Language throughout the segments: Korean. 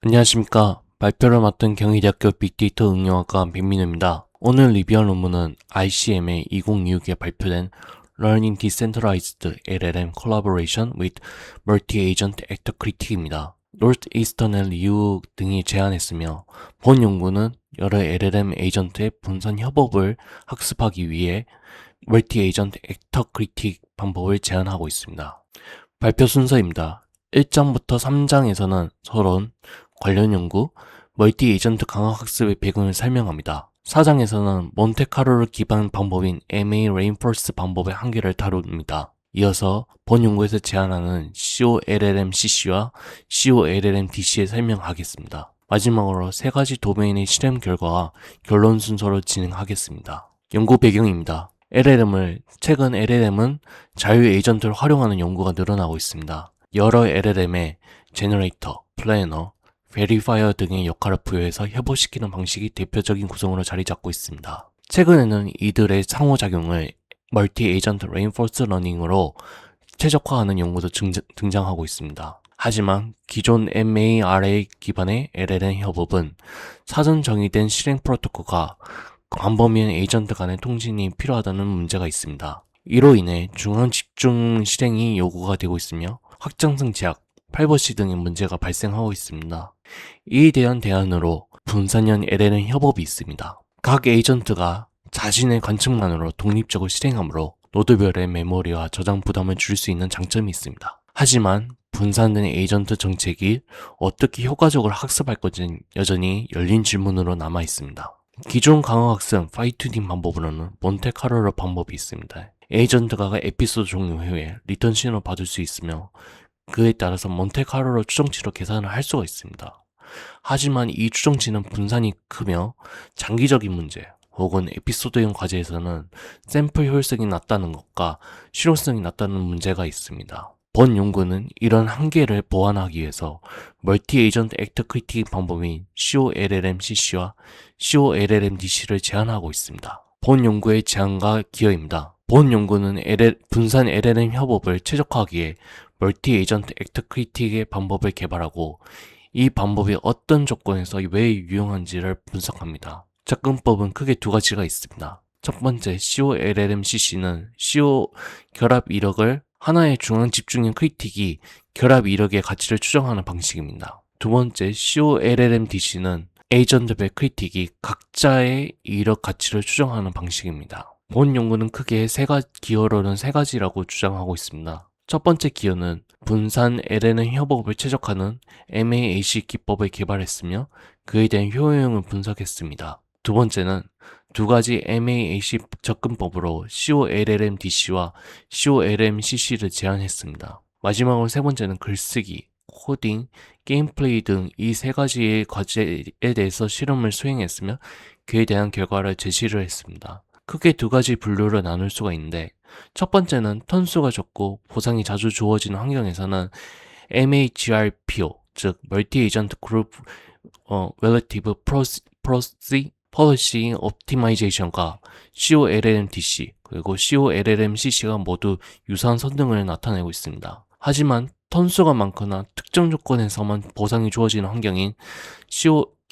안녕하십니까. 발표를 맡은 경희대학교 빅데이터 응용학과 백민우입니다. 오늘 리뷰할 논문은 ICM의 2026에 발표된 Learning Decentralized LLM Collaboration with Multi-Agent Actor Critique입니다. Northeastern 앤 리우 등이 제안했으며 본 연구는 여러 LLM 에이전트의 분산 협업을 학습하기 위해 Multi-Agent Actor Critique 방법을 제안하고 있습니다. 발표 순서입니다. 1장부터 3장에서는 서론, 관련 연구, 멀티 에이전트 강화 학습의 배경을 설명합니다. 4장에서는 몬테카르로 기반 방법인 MA 레인포스 방법의 한계를 다룹니다. 이어서 본 연구에서 제안하는 COLLM-CC와 COLLM-DC에 설명하겠습니다. 마지막으로 세 가지 도메인의 실험 결과와 결론 순서로 진행하겠습니다. 연구 배경입니다. 최근 LLM은 자유 에이전트를 활용하는 연구가 늘어나고 있습니다. 여러 LLM에 제너레이터, 플래너, 베리파이어 등의 역할을 부여해서 협업시키는 방식이 대표적인 구성으로 자리 잡고 있습니다. 최근에는 이들의 상호작용을 멀티 에이전트 레인포스 러닝으로 최적화하는 연구도 등장하고 있습니다. 하지만 기존 MARA 기반의 LLM 협업은 사전 정의된 실행 프로토콜과 광범위한 에이전트 간의 통신이 필요하다는 문제가 있습니다. 이로 인해 중앙 집중 실행이 요구가 되고 있으며 확장성 제약, 프라이버시 등의 문제가 발생하고 있습니다. 이에 대한 대안으로 분산형 LLM 협업이 있습니다. 각 에이전트가 자신의 관측만으로 독립적으로 실행하므로 노드별의 메모리와 저장 부담을 줄일 수 있는 장점이 있습니다. 하지만 분산된 에이전트 정책이 어떻게 효과적으로 학습할 건지는 여전히 열린 질문으로 남아 있습니다. 기존 강화학습 파이투닝 방법으로는 몬테카르로 방법이 있습니다. 에이전트가 에피소드 종료 후에 리턴 신호를 받을 수 있으며 그에 따라서 몬테카르로 추정치로 계산을 할 수가 있습니다. 하지만 이 추정치는 분산이 크며 장기적인 문제 혹은 에피소드형 과제에서는 샘플 효율성이 낮다는 것과 실효성이 낮다는 문제가 있습니다. 본 연구는 이런 한계를 보완하기 위해서 멀티 에이전트 액터 크리틱 방법인 COLLM-CC와 COLLM-DC를 제안하고 있습니다. 본 연구의 제안과 기여입니다. 본 연구는 분산 LLM 협업을 최적화하기에 멀티 에이전트 액터 크리틱의 방법을 개발하고 이 방법이 어떤 조건에서 왜 유용한지를 분석합니다. 접근법은 크게 두 가지가 있습니다. 첫 번째 COLLM-CC는 CO 결합 이력을 하나의 중앙 집중형 크리틱이 결합 이력의 가치를 추정하는 방식입니다. 두 번째 COLLM-DC는 에이전트별 크리틱이 각자의 이력 가치를 추정하는 방식입니다. 본 연구는 크게 기여로는 세 가지라고 주장하고 있습니다. 첫 번째 기여는 분산 LLM 협업을 최적화하는 MAAC 기법을 개발했으며 그에 대한 효용을 분석했습니다. 두 번째는 두 가지 MAAC 접근법으로 COLLM-DC와 COLLM-CC를 제안했습니다. 마지막으로 세 번째는 글쓰기, 코딩, 게임 플레이 등 이 세 가지의 과제에 대해서 실험을 수행했으며 그에 대한 결과를 제시를 했습니다. 크게 두 가지 분류를 나눌 수가 있는데 첫 번째는 턴수가 적고 보상이 자주 주어지는 환경에서는 MHRPO, 즉 멀티 에이전트 그룹 Relative Policy Optimization과 COLLM-DC 그리고 COLLM-CC가 모두 유사한 선등을 나타내고 있습니다. 하지만 턴수가 많거나 특정 조건에서만 보상이 주어지는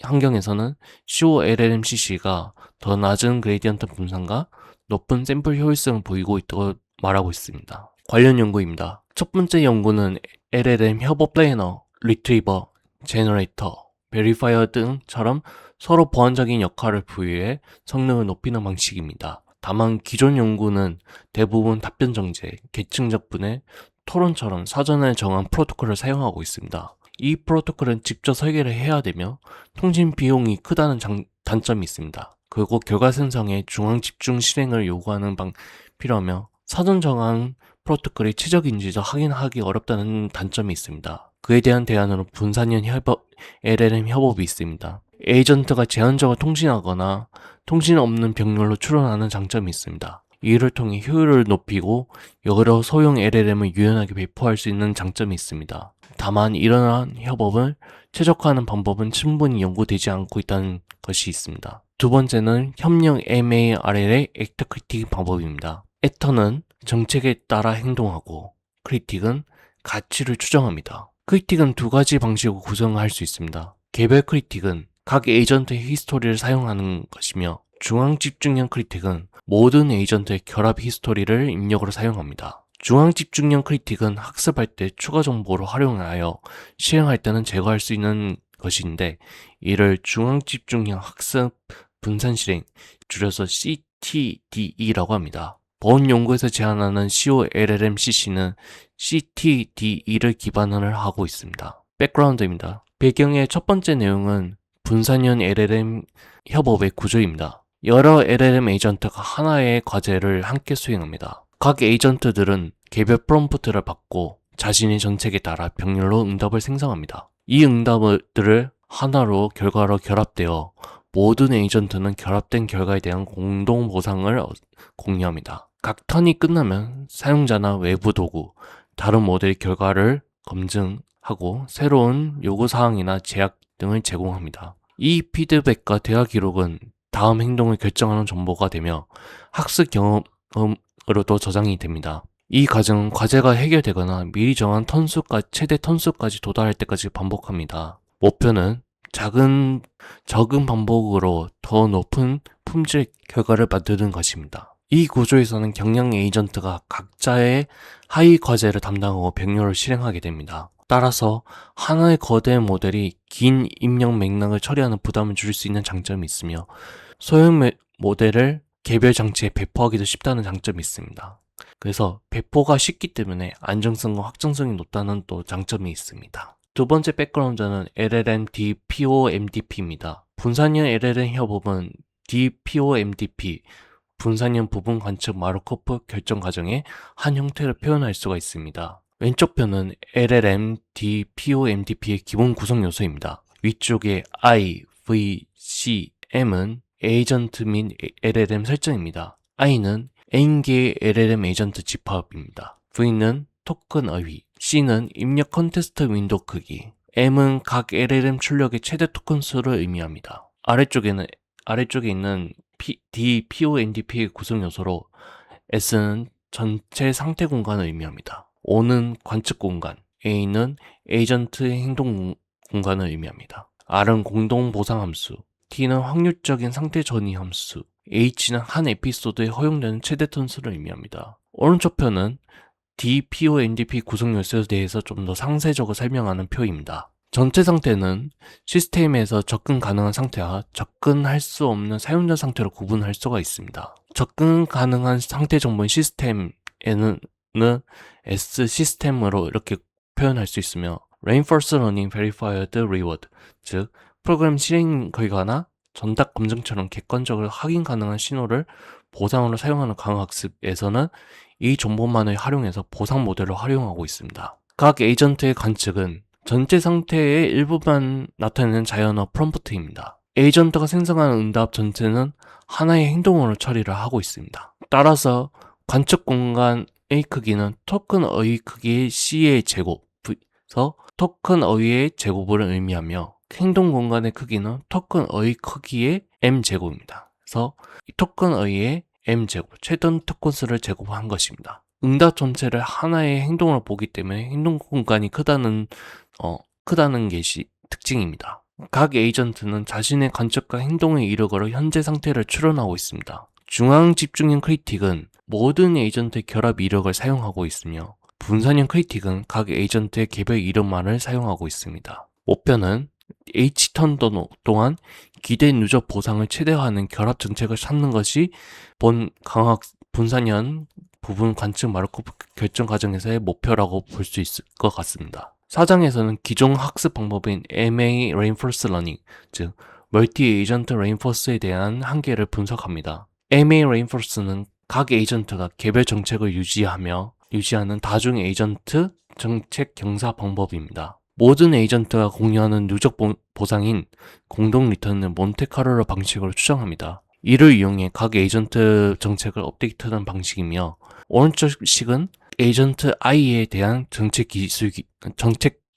환경에서는 COLLM-CC가 더 낮은 그레디언트 분산과 높은 샘플 효율성을 보이고 있다고 말하고 있습니다. 관련 연구입니다. 첫 번째 연구는 LLM 협업 플래너, 리트리버, 제너레이터, 베리파이어 등처럼 서로 보완적인 역할을 부여해 성능을 높이는 방식입니다. 다만 기존 연구는 대부분 답변 정제, 계층적 분해, 토론처럼 사전에 정한 프로토콜을 사용하고 있습니다. 이 프로토콜은 직접 설계를 해야 되며 통신 비용이 크다는 단점이 있습니다. 그리고 결과 생성에 중앙 집중 실행을 요구하는 필요하며 사전 정한 프로토콜이 최적인지 확인하기 어렵다는 단점이 있습니다. 그에 대한 대안으로 분산형 LLM 협업이 있습니다. 에이전트가 제한적으로 통신하거나 통신 없는 병렬로 추론하는 장점이 있습니다. 이를 통해 효율을 높이고 여러 소형 LLM을 유연하게 배포할 수 있는 장점이 있습니다. 다만 이러한 협업을 최적화하는 방법은 충분히 연구되지 않고 있다는 것이 있습니다. 두 번째는 협력 MARL의 액터 크리틱 방법입니다. 액터는 정책에 따라 행동하고 크리틱은 가치를 추정합니다. 크리틱은 두 가지 방식으로 구성할 수 있습니다. 개별 크리틱은 각 에이전트의 히스토리를 사용하는 것이며 중앙 집중형 크리틱은 모든 에이전트의 결합 히스토리를 입력으로 사용합니다. 중앙 집중형 크리틱은 학습할 때 추가 정보를 활용하여 실행할 때는 제거할 수 있는 것인데 이를 중앙 집중형 학습 분산 실행, 줄여서 CTDE라고 합니다. 보안 연구에서 제안하는 COLLM-CC는 CTDE를 기반을 하고 있습니다. 백그라운드입니다. 배경의 첫 번째 내용은 분산형 LLM 협업의 구조입니다. 여러 LLM 에이전트가 하나의 과제를 함께 수행합니다. 각 에이전트들은 개별 프롬프트를 받고 자신의 정책에 따라 병렬로 응답을 생성합니다. 이 응답들을 하나로 결과로 결합되어 모든 에이전트는 결합된 결과에 대한 공동 보상을 공유합니다. 각 턴이 끝나면 사용자나 외부 도구, 다른 모델의 결과를 검증하고 새로운 요구사항이나 제약 등을 제공합니다. 이 피드백과 대화 기록은 다음 행동을 결정하는 정보가 되며 학습 경험으로도 저장이 됩니다. 이 과정은 과제가 해결되거나 미리 정한 최대 턴수까지 도달할 때까지 반복합니다. 목표는 적은 반복으로 더 높은 품질 결과를 만드는 것입니다. 이 구조에서는 경영 에이전트가 각자의 하위 과제를 담당하고 병렬을 실행하게 됩니다. 따라서 하나의 거대 모델이 긴 입력 맥락을 처리하는 부담을 줄일 수 있는 장점이 있으며 소형 모델을 개별 장치에 배포하기도 쉽다는 장점이 있습니다. 그래서 배포가 쉽기 때문에 안정성과 확정성이 높다는 또 장점이 있습니다. 두 번째 백그라운드는 LLM DPoMDP입니다. 분산형 LLM 협업은 DPoMDP, 분산형 부분 관측 마르코프 결정 과정의 한 형태를 표현할 수가 있습니다. 왼쪽 편은 LLM DPoMDP의 기본 구성 요소입니다. 위쪽에 I, V, C, M은 에이전트 및 LLM 설정입니다. I는 N개의 LLM 에이전트 집합입니다. V는 토큰 어휘, C는 입력 컨텍스트 윈도우 크기, M은 각 LLM 출력의 최대 토큰 수를 의미합니다. 아래쪽에 있는 DPoNDP의 구성 요소로 S는 전체 상태 공간을 의미합니다. O는 관측 공간, A는 에이전트의 행동 공간을 의미합니다. R은 공동 보상 함수, T는 확률적인 상태 전이 함수, H는 한 에피소드에 허용되는 최대 턴수를 의미합니다. 오른쪽 표는 DPoNDP 구성 요소에 대해서 좀 더 상세적으로 설명하는 표입니다. 전체 상태는 시스템에서 접근 가능한 상태와 접근할 수 없는 사용자 상태로 구분할 수가 있습니다. 접근 가능한 상태 정보인 시스템에는 S 시스템으로 이렇게 표현할 수 있으며 Reinforced Learning Verified Reward, 즉 프로그램 실행 결과나 전답 검증처럼 객관적으로 확인 가능한 신호를 보상으로 사용하는 강학습에서는 이 정보만을 활용해서 보상 모델을 활용하고 있습니다. 각 에이전트의 관측은 전체 상태의 일부만 나타내는 자연어 프롬프트입니다. 에이전트가 생성하는 응답 전체는 하나의 행동으로 처리를 하고 있습니다. 따라서 관측 공간의 크기는 토큰 어휘 크기의 C의 제곱에서 토큰 어휘의 제곱을 의미하며 행동 공간의 크기는 토큰 어휘 크기의 m제곱입니다. 그래서 이 토큰 어휘의 m제곱, 최대 토큰 수를 제곱한 것입니다. 응답 전체를 하나의 행동으로 보기 때문에 행동 공간이 크다는 것이 특징입니다. 각 에이전트는 자신의 관측과 행동에 이르거로 현재 상태를 추론하고 있습니다. 중앙 집중형 크리틱은 모든 에이전트의 결합 이력을 사용하고 있으며 분산형 크리틱은 각 에이전트의 개별 이름만을 사용하고 있습니다. 목표는 H턴 동안 기대 누적 보상을 최대화하는 결합 정책을 찾는 것이 분산형 부분 관측 마르코프 결정 과정에서의 목표라고 볼 수 있을 것 같습니다. 4장에서는 기존 학습 방법인 MA Reinforced Learning, 즉 멀티 에이전트 레인포스에 대한 한계를 분석합니다. MA Reinforce는 각 에이전트가 개별 정책을 유지하는 다중 에이전트 정책 경사 방법입니다. 모든 에이전트가 공유하는 누적 보상인 공동 리턴을 몬테카를로 방식으로 추정합니다. 이를 이용해 각 에이전트 정책을 업데이트하는 방식이며 오른쪽 식은 에이전트 i에 대한 정책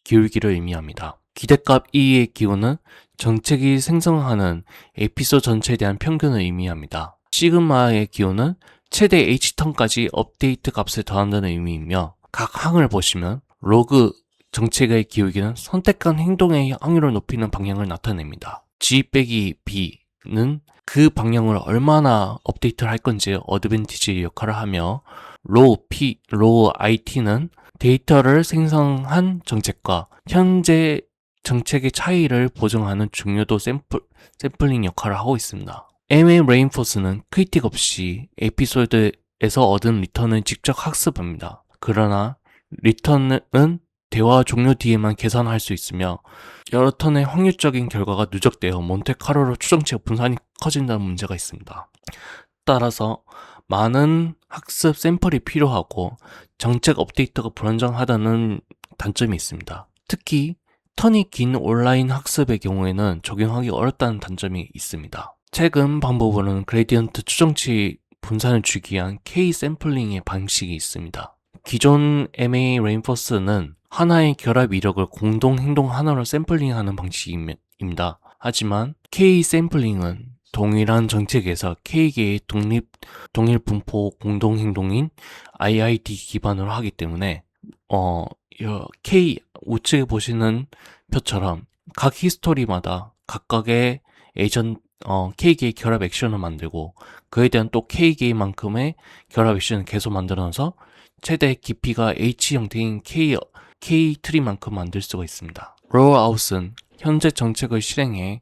기울기를 의미합니다. 기대값 e의 기호는 정책이 생성하는 에피소드 전체에 대한 평균을 의미합니다. 시그마의 기호는 최대 h턴까지 업데이트 값을 더한다는 의미이며 각 항을 보시면 로그 정책의 기울기는 선택한 행동의 확률을 높이는 방향을 나타냅니다. G 빼기 B는 그 방향을 얼마나 업데이트를 할 건지 어드밴티지 역할을 하며 로우 IT는 데이터를 생성한 정책과 현재 정책의 차이를 보정하는 중요도 샘플링 역할을 하고 있습니다. MA 레인포스는 크리틱 없이 에피소드에서 얻은 리턴을 직접 학습합니다. 그러나 리턴은 대화 종료 뒤에만 계산할 수 있으며 여러 턴의 확률적인 결과가 누적되어 몬테카르로 추정치가 분산이 커진다는 문제가 있습니다. 따라서 많은 학습 샘플이 필요하고 정책 업데이트가 불안정하다는 단점이 있습니다. 특히 턴이 긴 온라인 학습의 경우에는 적용하기 어렵다는 단점이 있습니다. 최근 방법으로는 그레디언트 추정치 분산을 주기 위한 K 샘플링의 방식이 있습니다. 기존 MA 레인포스는 하나의 결합 이력을 공동 행동 하나로 샘플링하는 방식입니다. 하지만 K 샘플링은 동일한 정책에서 K개의 동일 분포 공동 행동인 IID 기반으로 하기 때문에 K 우측에 보시는 표처럼 각 히스토리마다 각각의 K개의 결합 액션을 만들고 그에 대한 또 K개만큼의 결합 액션을 계속 만들어서 최대 깊이가 H 형태인 K 트리만큼 만들 수가 있습니다. 롤아웃은 현재 정책을 실행해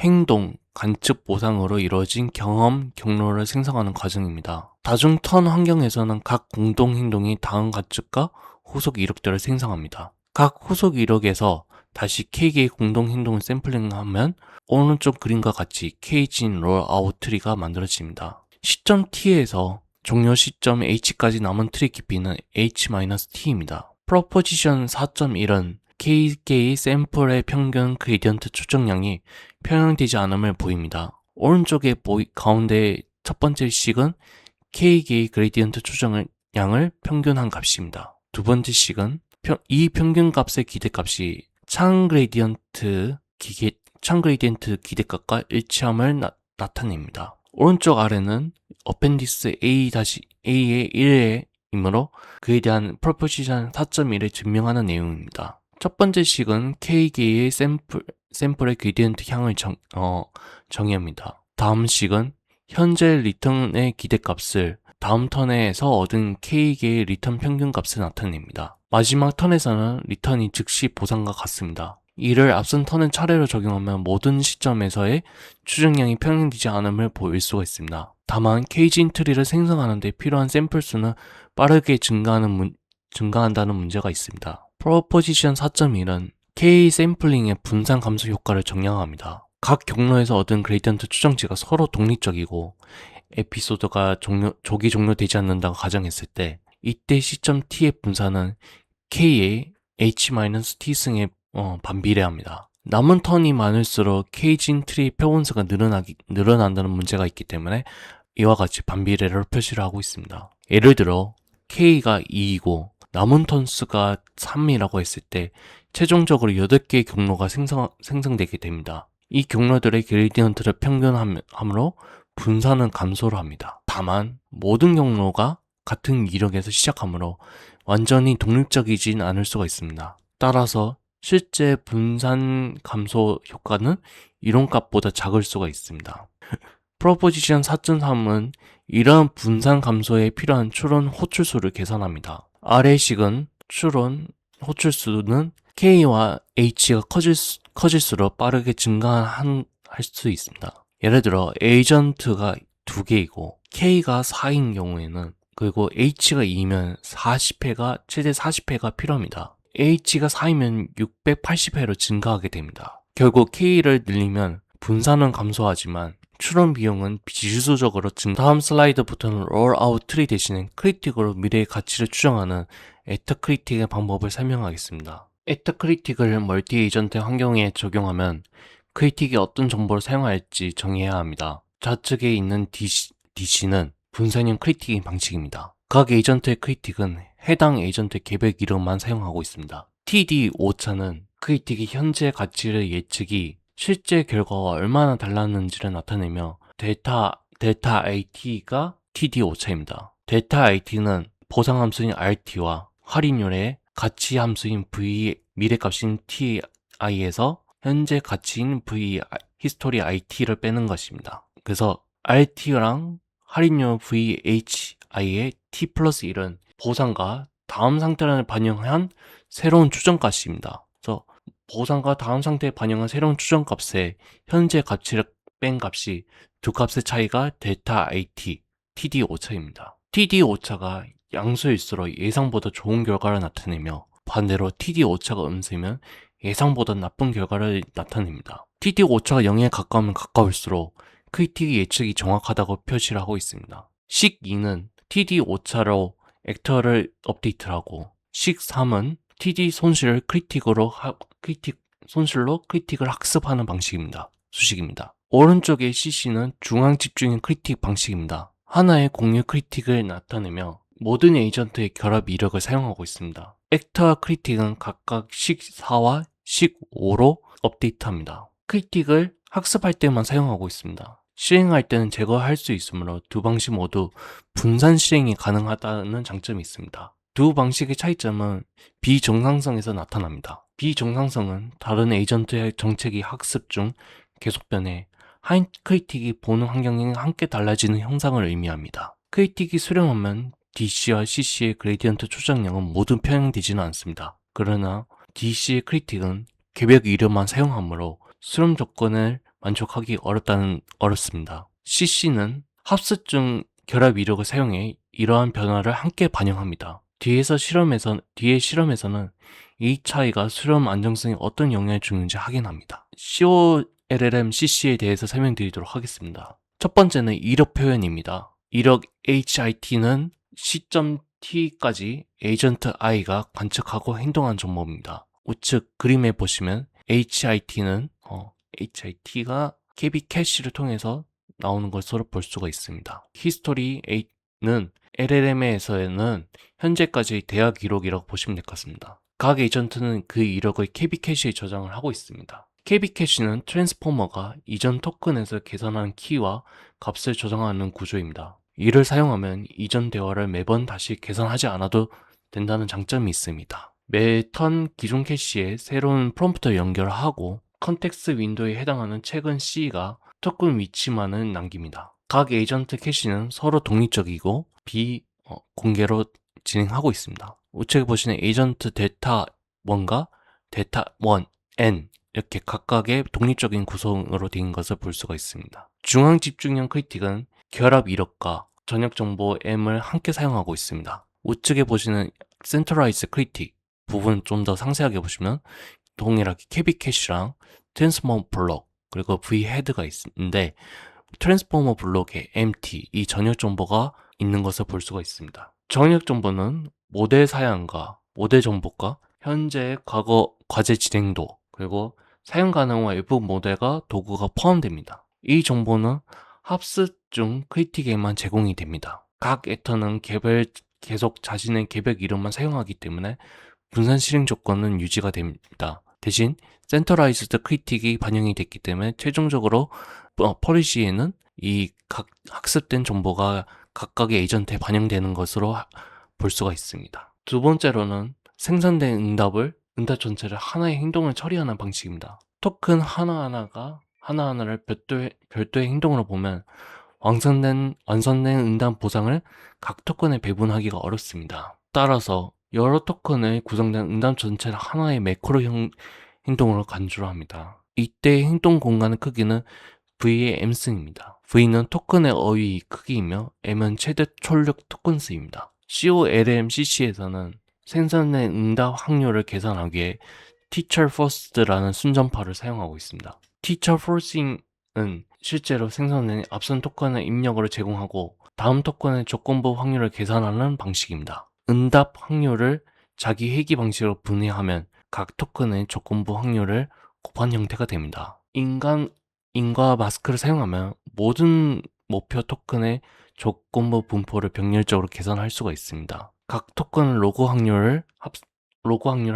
행동, 관측 보상으로 이루어진 경로를 생성하는 과정입니다. 다중 턴 환경에서는 각 공동 행동이 다음 관측과 후속 이력들을 생성합니다. 각 후속 이력에서 다시 K개의 공동 행동을 샘플링하면 오른쪽 그림과 같이 K진 롤아웃 트리가 만들어집니다. 시점 T에서 종료 시점 H까지 남은 트리 깊이는 H-T입니다. 프로포지션 4.1은 K개의 샘플의 평균 그레디언트 추정량이 평형되지 않음을 보입니다. 오른쪽에 가운데 첫 번째 식은 K개의 그레디언트 추정량을 평균한 값입니다. 두 번째 식은 이 평균 값의 기대값이 창 그레디언트 기대값과 일치함을 나타냅니다. 오른쪽 아래는 어펜디스 A-A의 1이므로 그에 대한 프로포지션 4.1을 증명하는 내용입니다. 첫 번째 식은 K개의 샘플의 그레디언트 향을 정의합니다. 다음 식은 현재 리턴의 기대값을 다음 턴에서 얻은 K개의 리턴 평균값을 나타냅니다. 마지막 턴에서는 리턴이 즉시 보상과 같습니다. 이를 앞선 턴은 차례로 적용하면 모든 시점에서의 추정량이 평행되지 않음을 보일 수가 있습니다. 다만 K진 트리를 생성하는 데 필요한 샘플 수는 빠르게 증가한다는 문제가 있습니다. 프로포지션 4.1은 K 샘플링의 분산 감소 효과를 정량합니다. 각 경로에서 얻은 그레디언트 추정치가 서로 독립적이고 에피소드가 조기 종료되지 않는다고 가정했을 때 이때 시점 T의 분산은 K의 H-T승에 반비례합니다. 남은 턴이 많을수록 K진 트리 표본수가 늘어난다는 문제가 있기 때문에 이와 같이 반비례를 표시를 하고 있습니다. 예를 들어 K가 2이고 남은 턴 수가 3이라고 했을 때 최종적으로 8개의 경로가 생성되게 됩니다. 이 경로들의 그레디언트를 평균함으로 분산은 감소를 합니다. 다만 모든 경로가 같은 이력에서 시작하므로 완전히 독립적이진 않을 수가 있습니다. 따라서 실제 분산 감소 효과는 이론값보다 작을 수가 있습니다. 프로포지션 4.3은 이러한 분산 감소에 필요한 추론 호출수를 계산합니다. 아래식은 추론 호출수는 K와 H가 커질수록 빠르게 증가할 수 있습니다. 예를 들어 에이전트가 2개이고 K가 4인 경우에는 그리고 H가 2면 최대 40회가 필요합니다. H가 4이면 680회로 증가하게 됩니다. 결국 K를 늘리면 분산은 감소하지만 추론 비용은 비수적으로 다음 슬라이드부터는 롤아웃 트리 대신에 크리틱으로 미래의 가치를 추정하는 에터크리틱의 방법을 설명하겠습니다. 에터크리틱을 멀티 에이전트 환경에 적용하면 크리틱이 어떤 정보를 사용할지 정해야 합니다. 좌측에 있는 DC는 분산형 크리틱의 방식입니다. 각 에이전트의 크리틱은 해당 에이전트의 개별 이름만 사용하고 있습니다. TD 오차는 크리틱이 현재 가치를 예측이 실제 결과와 얼마나 달랐는지를 나타내며 델타 IT가 TD 오차입니다. 델타 IT는 보상 함수인 RT와 할인율의 가치 함수인 미래 값인 ti에서 현재 가치인 v 히스토리 it를 빼는 것입니다. 그래서 rt랑 할인율 vhi의 t 플러스 1은 보상과 다음 상태를 반영한 새로운 추정값입니다. 그래서 보상과 다음 상태에 반영한 새로운 추정값에 현재 가치를 뺀 값이 두 값의 차이가 델타 IT, TD 오차입니다. TD 오차가 양수일수록 예상보다 좋은 결과를 나타내며 반대로 TD 오차가 음수면 예상보다 나쁜 결과를 나타냅니다. TD 오차가 0에 가까우면 가까울수록 크리틱 예측이 정확하다고 표시를 하고 있습니다. 식 2는 TD 오차로 액터를 업데이트를 하고, 식 3은 TD 손실을 손실로 크리틱을 학습하는 방식입니다. 수식입니다. 오른쪽의 CC는 중앙 집중인 크리틱 방식입니다. 하나의 공유 크리틱을 나타내며 모든 에이전트의 결합 이력을 사용하고 있습니다. 액터와 크리틱은 각각 식 4와 식 5로 업데이트합니다. 크리틱을 학습할 때만 사용하고 있습니다. 실행할 때는 제거할 수 있으므로 두 방식 모두 분산 실행이 가능하다는 장점이 있습니다. 두 방식의 차이점은 비정상성에서 나타납니다. 비정상성은 다른 에이전트의 정책이 학습 중 계속 변해 한 크리틱이 보는 환경이 함께 달라지는 현상을 의미합니다. 크리틱이 수렴하면 DC와 CC의 그레디언트 초정량은 모두 평행되지는 않습니다. 그러나 DC의 크리틱은 개별 이름만 사용하므로 수렴 조건을 만족하기 어렵습니다. CC는 합습 중 결합 이력을 사용해 이러한 변화를 함께 반영합니다. 뒤에 실험에서는 이 차이가 수렴 안정성에 어떤 영향을 주는지 확인합니다. COLLM CC에 대해서 설명드리도록 하겠습니다. 첫 번째는 이력 표현입니다. 이력 HIT는 시점 T까지 에이전트 I가 관측하고 행동한 정보입니다. 우측 그림에 보시면 HIT가 KB 캐시를 통해서 나오는 것으로 볼 수가 있습니다. 히스토리 8는 LLM에서는 현재까지 대화 기록이라고 보시면 될 것 같습니다. 각 에이전트는 그 이력을 KB 캐시에 저장을 하고 있습니다. KB 캐시는 트랜스포머가 이전 토큰에서 계산한 키와 값을 저장하는 구조입니다. 이를 사용하면 이전 대화를 매번 다시 계산하지 않아도 된다는 장점이 있습니다. 매 턴 기존 캐시에 새로운 프롬프트를 연결하고 컨텍스트 윈도에 해당하는 최근 C가 토큰 위치만을 남깁니다. 각 에이전트 캐시는 서로 독립적이고 비공개로 진행하고 있습니다. 우측에 보시는 에이전트 델타 1과 델타 1, N 이렇게 각각의 독립적인 구성으로 된 것을 볼 수가 있습니다. 중앙 집중형 크리틱은 결합 이력과 전역 정보 M을 함께 사용하고 있습니다. 우측에 보시는 센트럴라이즈 크리틱 부분 좀 더 상세하게 보시면 동일하게 KB 캐시랑 트랜스포머 블록 그리고 V 헤드가 있는데 트랜스포머 블록에 MT 이 전역 정보가 있는 것을 볼 수가 있습니다. 전역 정보는 모델 사양과 모델 정보가 현재 과거 과제 진행도 그리고 사용 가능한 외부 모델과 도구가 포함됩니다. 이 정보는 합습 중 크리틱에만 제공이 됩니다. 각 액터는 계속 자신의 개별 이름만 사용하기 때문에 분산 실행 조건은 유지가 됩니다. 대신 센터라이즈드 크리틱이 반영이 됐기 때문에 최종적으로 폴리시에는 이 각 학습된 정보가 각각의 에이전트에 반영되는 것으로 볼 수가 있습니다. 두 번째로는 생산된 응답 전체를 하나의 행동을 처리하는 방식입니다. 토큰 하나하나를 별도의 행동으로 보면 완성된 응답 보상을 각 토큰에 배분하기가 어렵습니다. 따라서 여러 토큰의 구성된 응답 전체를 하나의 매크로 행동으로 간주를 합니다. 이때의 행동 공간의 크기는 V의 M승입니다. V는 토큰의 어휘 크기이며 M은 최대 출력 토큰 수입니다. COLM CC에서는 생산된 응답 확률을 계산하기 위해 Teacher First라는 순전파를 사용하고 있습니다. Teacher First은 실제로 생성된 앞선 토큰의 입력을 제공하고 다음 토큰의 조건부 확률을 계산하는 방식입니다. 응답 확률을 자기 회귀 방식으로 분해하면 각 토큰의 조건부 확률을 곱한 형태가 됩니다. 인과 마스크를 사용하면 모든 목표 토큰의 조건부 분포를 병렬적으로 계산할 수가 있습니다. 각 토큰 로그 확률을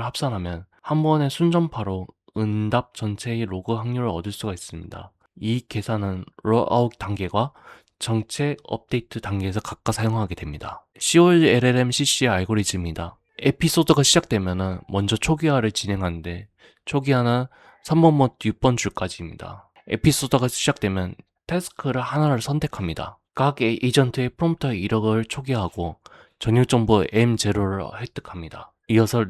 합산하면 한 번의 순전파로 응답 전체의 로그 확률을 얻을 수가 있습니다. 이 계산은 롤아웃 단계와 정책 업데이트 단계에서 각각 사용하게 됩니다. COLLM CC의 알고리즘입니다. 에피소드가 시작되면은 먼저 초기화를 진행하는데 초기화는 3번부터 6번 줄까지입니다. 에피소드가 시작되면 태스크를 하나를 선택합니다. 각 에이전트의 프롬프터 이력을 초기화하고 전육 정보 M0를 획득합니다. 이어서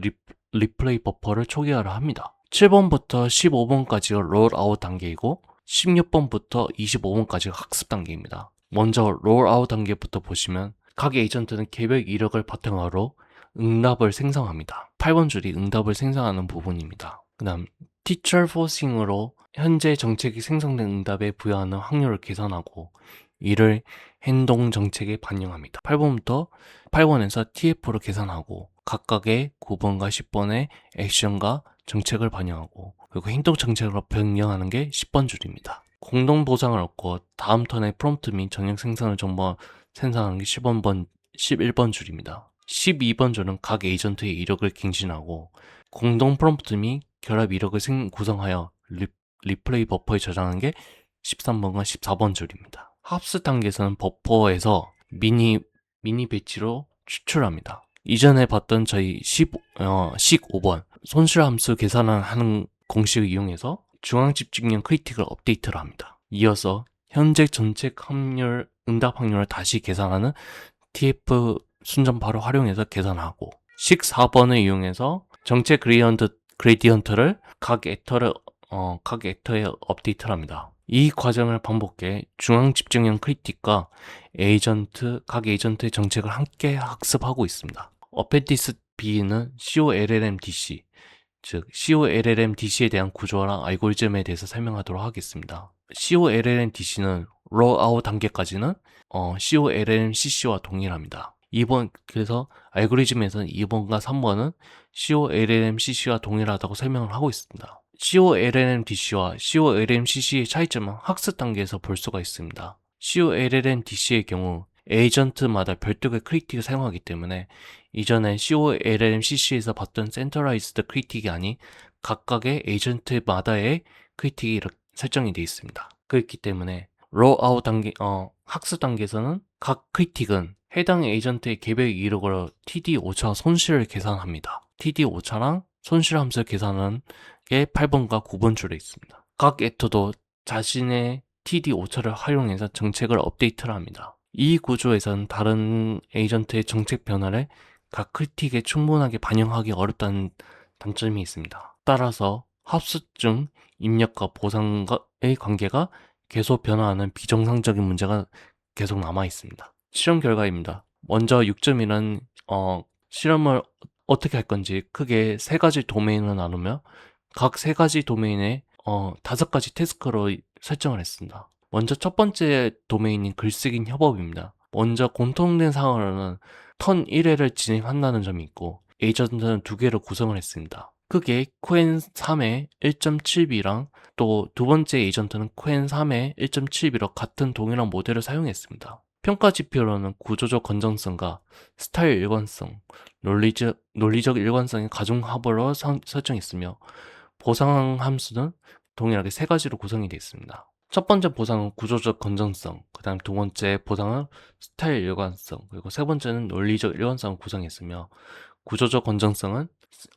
리플레이 버퍼를 초기화를 합니다. 7번부터 15번까지가 롤아웃 단계이고 16번부터 25번까지가 학습 단계입니다. 먼저 롤아웃 단계부터 보시면 각 에이전트는 개별 이력을 바탕으로 응답을 생성합니다. 8번 줄이 응답을 생성하는 부분입니다. 그 다음 teacher forcing으로 현재 정책이 생성된 응답에 부여하는 확률을 계산하고 이를 행동 정책에 반영합니다. 8번에서 TF로 계산하고 각각의 9번과 10번의 액션과 정책을 반영하고 그리고 행동 정책으로 변경하는 게 10번 줄입니다. 공동 보상을 얻고 다음 턴에 프롬프트 및 전역 생산을 생성하는 게 11번 줄입니다. 12번 줄은 각 에이전트의 이력을 갱신하고 공동 프롬프트 및 결합 이력을 구성하여 리플레이 버퍼에 저장하는 게 13번과 14번 줄입니다. 합스 단계에서는 버퍼에서 미니 배치로 추출합니다. 이전에 봤던 저희 15번 손실 함수 계산을 하는 공식을 이용해서 중앙 집중형 크리틱을 업데이트를 합니다. 이어서 현재 정책 확률, 응답 확률을 다시 계산하는 TF 순전파를 활용해서 계산하고 14번을 이용해서 정책 그레디언트를 각 액터에 업데이트를 합니다. 이 과정을 반복해 중앙 집중형 크리틱과 각 에이전트의 정책을 함께 학습하고 있습니다. 어펜디스 B는 COLLM-DC, 즉 COLLM-DC에 대한 구조랑 알고리즘에 대해서 설명하도록 하겠습니다. COLLM-DC는 롤아웃 단계까지는 COLLM-CC와 동일합니다. 그래서 알고리즘에서는 2번과 3번은 COLLM-CC와 동일하다고 설명을 하고 있습니다. COLLM-DC와 COLLM-CC의 차이점은 학습 단계에서 볼 수가 있습니다. COLLM-DC의 경우 에이전트마다 별도의 크리틱을 사용하기 때문에 이전에 COLLM-CC에서 봤던 센터라이즈드 크리틱이 아닌 각각의 에이전트마다의 크리틱이 설정이 되어 있습니다. 그렇기 때문에 롤아웃 단계, 학습 단계에서는 각 크리틱은 해당 에이전트의 개별 이력으로 TD 오차 손실을 계산합니다. TD 오차랑 손실 함수를 계산하는 게 8번과 9번 줄에 있습니다. 각 액터도 자신의 TD 오차를 활용해서 정책을 업데이트를 합니다. 이 구조에서는 다른 에이전트의 정책 변화를 각 크리틱에 충분하게 반영하기 어렵다는 단점이 있습니다. 따라서 합수증 입력과 보상의 관계가 계속 변화하는 비정상적인 문제가 계속 남아 있습니다. 실험 결과입니다. 먼저 6점이란 실험을 어떻게 할 건지 크게 세 가지 도메인으로 나누며 각 세 가지 도메인에 5가지 태스크로 설정을 했습니다. 먼저 첫 번째 도메인인 글쓰기 협업입니다. 먼저 공통된 상황으로는 턴 1회를 진행한다는 점이 있고 에이전트는 2개로 구성을 했습니다. 크게 코엔 3의 1.7b랑 또 두 번째 에이전트는 코엔 3의 1.7b로 같은 동일한 모델을 사용했습니다. 평가 지표로는 구조적 건전성과 스타일 일관성, 논리적 일관성의 가중 합으로 설정했으며 보상 함수는 동일하게 세 가지로 구성이 되어 있습니다. 첫 번째 보상은 구조적 건전성, 그 다음 두 번째 보상은 스타일 일관성, 그리고 세 번째는 논리적 일관성을 구성했으며 구조적 건전성은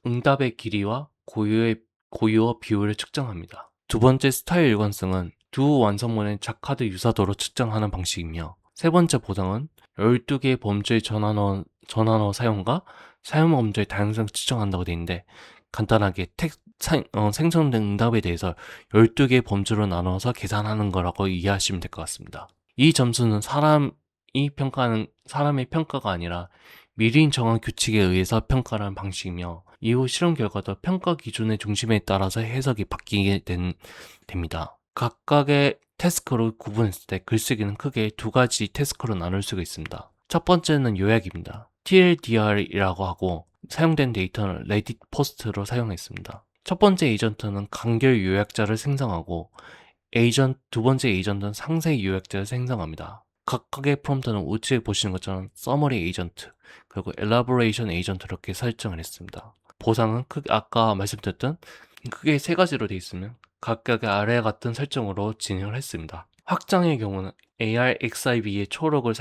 응답의 길이와 고유어 비율을 측정합니다. 두 번째 스타일 일관성은 두 완성문의 작하드 유사도로 측정하는 방식이며 세 번째 보상은 12개의 범주의 전환어 사용과 사용 범주의 다양성을 측정한다고 되어 있는데 간단하게 생성된 응답에 대해서 12개의 범주로 나눠서 계산하는 거라고 이해하시면 될 것 같습니다. 이 점수는 사람의 평가가 아니라 미리 정한 규칙에 의해서 평가하는 방식이며 이후 실험 결과도 평가 기준의 중심에 따라서 해석이 바뀌게 됩니다. 각각의 태스크로 구분했을 때 글쓰기는 크게 두 가지 태스크로 나눌 수가 있습니다. 첫 번째는 요약입니다. TLDR이라고 하고 사용된 데이터는 레딧 포스트로 사용했습니다. 첫 번째 에이전트는 간결 요약자를 생성하고 두 번째 에이전트는 상세 요약자를 생성합니다. 각각의 프롬프트는 우측에 보시는 것처럼 서머리 에이전트 그리고 엘라보레이션 에이전트 이렇게 설정을 했습니다. 보상은 아까 말씀드렸던 크게 세 가지로 되어 있으면 각각의 아래와 같은 설정으로 진행을 했습니다. 확장의 경우는 ARXIV의 초록을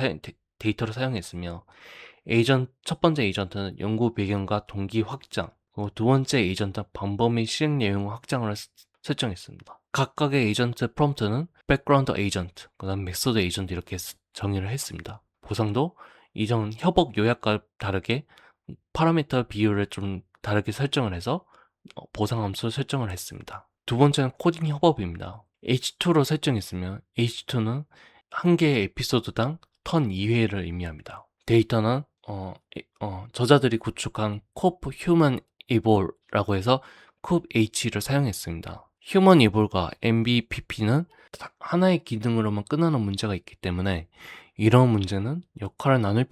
데이터로 사용했으며 첫 번째 에이전트는 연구 배경과 동기 확장, 그리고 두 번째 에이전트 방법의 실행 내용 확장을 설정했습니다. 각각의 에이전트 프롬프트는 백그라운드 에이전트, 그 다음 메소드 에이전트 이렇게 정의를 했습니다. 보상도 이전 협업 요약과 다르게 파라미터 비율을 좀 다르게 설정을 해서 보상 함수 설정을 했습니다. 두 번째는 코딩 협업입니다. H2로 설정했으면 H2는 한 개의 에피소드당 턴 2회를 의미합니다. 데이터는 저자들이 구축한 콥 휴먼 이볼라고 해서 콥 H를 사용했습니다. 휴먼 이볼과 MBPP는 하나의 기능으로만 끝나는 문제가 있기 때문에 이런 문제는 역할을 나눌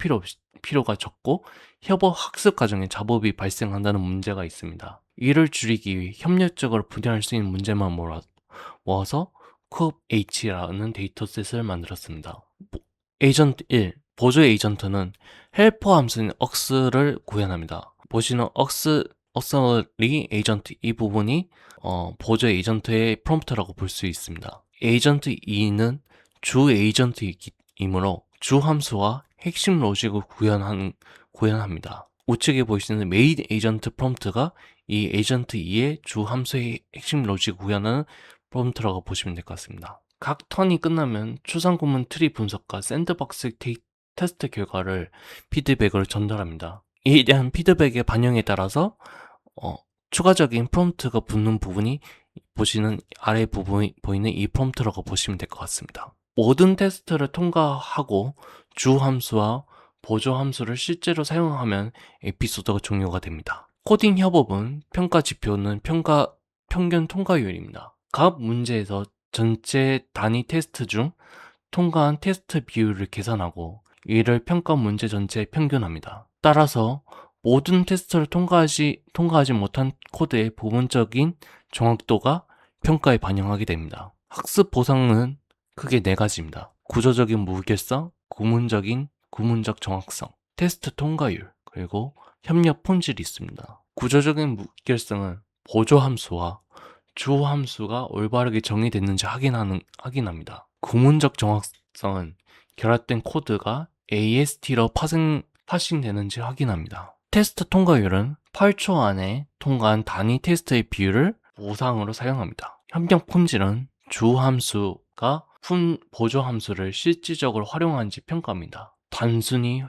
필요가 적고 협업 학습 과정에 잡업이 발생한다는 문제가 있습니다. 이를 줄이기 위해 협력적으로 분야할 수 있는 문제만 모아서 쿱 H라는 데이터셋을 만들었습니다. 에이전트 1, 보조 에이전트는 헬퍼 함수인 ox를 구현합니다. 보시는 auxiliary 에이전트 이 부분이 보조 에이전트의 프롬프트라고 볼 수 있습니다. 에이전트 2는 주 에이전트이므로 주 함수와 핵심 로직을 구현합니다. 우측에 보시는 메인 에이전트 프롬프트가 이 에이전트 2의 주 함수의 핵심 로직을 구현하는 프롬프트라고 보시면 될 것 같습니다. 각 턴이 끝나면 추상 구문 트리 분석과 샌드박스 테스트 결과를 피드백을 전달합니다. 이에 대한 피드백의 반영에 따라서 추가적인 프롬프트가 붙는 부분이 보시는 아래 부분이 보이는 이 프롬프트라고 보시면 될 것 같습니다. 모든 테스트를 통과하고 주 함수와 보조 함수를 실제로 사용하면 에피소드가 종료가 됩니다. 코딩 협업은 평가 지표는 평균 통과율입니다. 각 문제에서 전체 단위 테스트 중 통과한 테스트 비율을 계산하고 이를 평가 문제 전체에 평균합니다. 따라서 모든 테스트를 통과하지 못한 코드의 부분적인 정확도가 평가에 반영하게 됩니다. 학습 보상은 크게 네 가지입니다. 구조적인 무결성, 구문적 정확성, 테스트 통과율, 그리고 협력 품질이 있습니다. 구조적인 무결성은 보조 함수와 주 함수가 올바르게 정의됐는지 확인합니다. 구문적 정확성은 결합된 코드가 AST로 파싱되는지 확인합니다. 테스트 통과율은 8초 안에 통과한 단위 테스트의 비율을 보상으로 사용합니다. 협력 품질은 주 함수가 보조 함수를 실질적으로 활용하는지 평가합니다. 단순히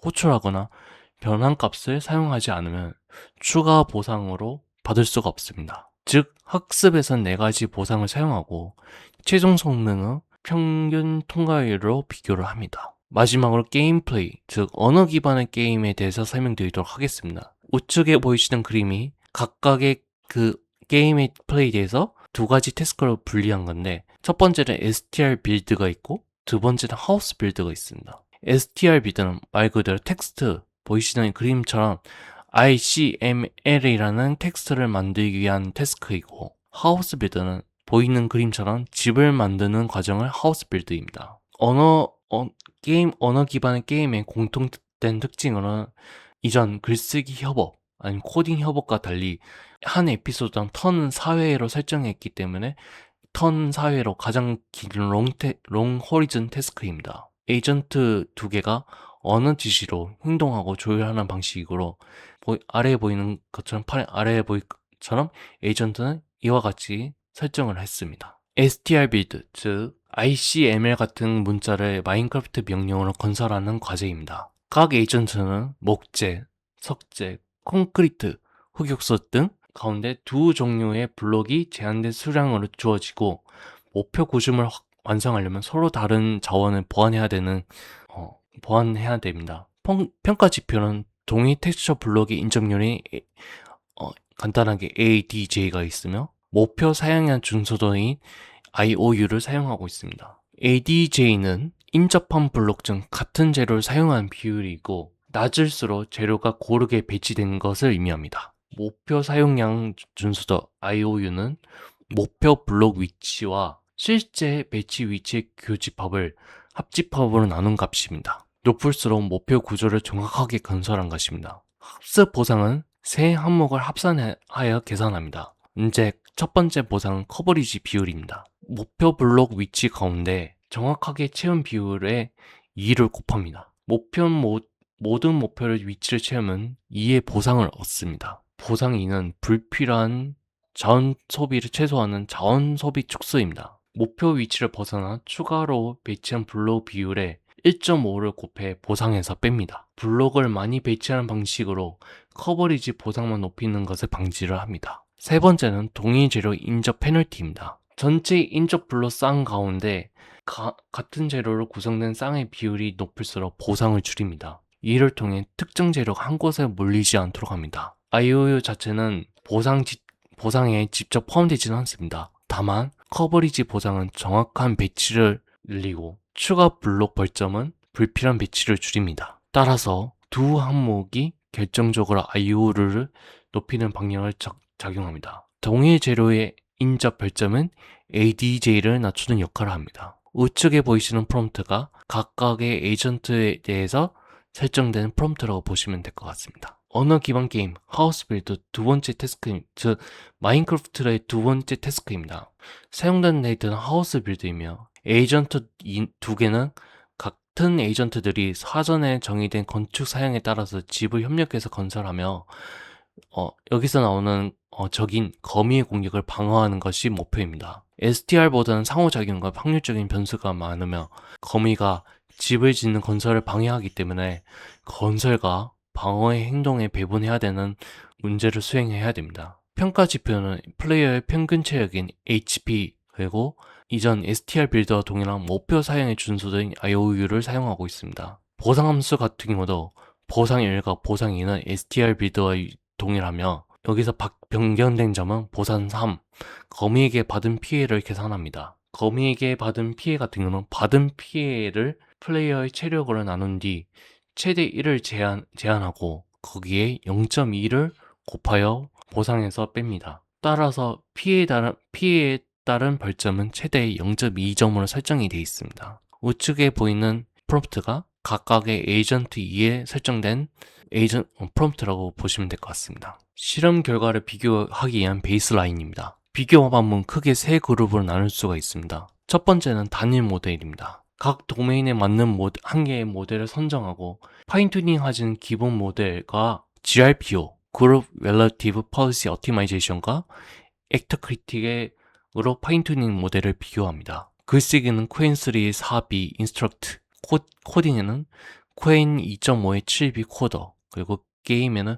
호출하거나 변환값을 사용하지 않으면 추가 보상으로 받을 수가 없습니다. 즉, 학습에선 4가지 보상을 사용하고 최종 성능은 평균 통과율로 비교를 합니다. 마지막으로 게임 플레이, 즉 언어 기반의 게임에 대해서 설명드리도록 하겠습니다. 우측에 보이시는 그림이 각각의 그 게임의 플레이에 대해서 2가지 태스크로 분리한 건데, 첫 번째는 str 빌드가 있고 두 번째는 하우스 빌드가 있습니다. str 빌드는 말 그대로 텍스트, 보이시는 그림처럼 ICML이라는 텍스트를 만들기 위한 태스크이고, 하우스 빌드는 보이는 그림처럼 집을 만드는 과정을 하우스 빌드입니다. 언어 기반의 게임의 공통된 특징으로는 이전 글쓰기 협업, 아니면 코딩 협업과 달리 한 에피소드당 턴 4회로 설정했기 때문에 턴 4회로 가장 긴 롱 호리즌 태스크입니다. 에이전트 2개가 어느 지시로 행동하고 조율하는 방식으로 아래에 보이는 것처럼 에이전트는 이와 같이 설정을 했습니다. str build, 즉 ICML 같은 문자를 마인크래프트 명령으로 건설하는 과제입니다. 각 에이전트는 목재, 석재, 콘크리트, 흑역소 등 가운데 2 종류의 블록이 제한된 수량으로 주어지고, 목표 구조물 완성하려면 서로 다른 자원을 보완해야 됩니다. 평가 지표는 동일 텍스처 블록의 인정률이 간단하게 ADJ가 있으며 목표 사용량 중소도인 IOU를 사용하고 있습니다. ADJ는 인접한 블록 중 같은 재료를 사용한 비율이고, 낮을수록 재료가 고르게 배치된 것을 의미합니다. 목표 사용량 준수도 IOU는 목표 블록 위치와 실제 배치 위치의 합집합으로 나눈 값입니다. 높을수록 목표 구조를 정확하게 건설한 것입니다. 학습 보상은 세 항목을 합산하여 계산합니다. 이제 첫 번째 보상은 커버리지 비율입니다. 목표 블록 위치 가운데 정확하게 채운 비율에 2를 곱합니다. 모든 목표를 위치를 채우면 2의 보상을 얻습니다. 보상 2는 불필요한 자원 소비를 최소화하는 자원 소비 축소입니다. 목표 위치를 벗어나 추가로 배치한 블록 비율에 1.5를 곱해 보상에서 뺍니다. 블록을 많이 배치하는 방식으로 커버리지 보상만 높이는 것을 방지를 합니다. 세 번째는 동일 재료 인접 페널티입니다. 전체 인접 블록 쌍 가운데 같은 재료로 구성된 쌍의 비율이 높을수록 보상을 줄입니다. 이를 통해 특정 재료가 한 곳에 몰리지 않도록 합니다. IOU 자체는 보상에 직접 포함되지는 않습니다. 다만 커버리지 보상은 정확한 배치를 늘리고 추가 블록 벌점은 불필요한 배치를 줄입니다. 따라서 두 항목이 결정적으로 IOU를 높이는 방향을 작용합니다. 동일 재료의 인접 별점은 ADJ를 낮추는 역할을 합니다. 우측에 보이시는 프롬프트가 각각의 에이전트에 대해서 설정된 프롬프트라고 보시면 될 것 같습니다. 언어 기반 게임 하우스 빌드 두 번째 태스크, 즉 마인크래프트의 두 번째 태스크입니다. 사용되는 데이터는 하우스 빌드이며 에이전트 두 개는 같은 에이전트들이 사전에 정의된 건축 사양에 따라서 집을 협력해서 건설하며 여기서 나오는 적인 거미의 공격을 방어하는 것이 목표입니다. STR보다는 상호작용과 확률적인 변수가 많으며 거미가 집을 짓는 건설을 방해하기 때문에 건설과 방어의 행동에 배분해야 되는 문제를 수행해야 됩니다. 평가 지표는 플레이어의 평균 체력인 HP 그리고 이전 STR 빌드와 동일한 목표 사양에 준수된 IOU를 사용하고 있습니다. 보상 함수 같은 경우도 보상 1과 보상 2는 STR 빌드와 동일하며 여기서 변경된 점은 보상 3, 거미에게 받은 피해를 계산합니다. 거미에게 받은 피해 같은 경우는 받은 피해를 플레이어의 체력으로 나눈 뒤 최대 1을 제한하고 거기에 0.2를 곱하여 보상에서 뺍니다. 따라서 피해에 따른 벌점은 최대 0.2점으로 설정이 되어 있습니다. 우측에 보이는 프롬프트가 각각의 에이전트 2에 설정된 프롬프트라고 보시면 될 것 같습니다. 실험 결과를 비교하기 위한 베이스라인입니다. 비교 방법은 크게 세 그룹으로 나눌 수가 있습니다. 첫 번째는 단일 모델입니다. 각 도메인에 맞는 한 개의 모델을 선정하고 파인튜닝하신 기본 모델과 GRPO, Group Relative Policy Optimization과 액터 크리틱으로 파인튜닝 모델을 비교합니다. 글쓰기는 Qwen3 4B 인스트럭트, 코딩에는 Qwen 2.5의 7B 코더, 그리고 게임에는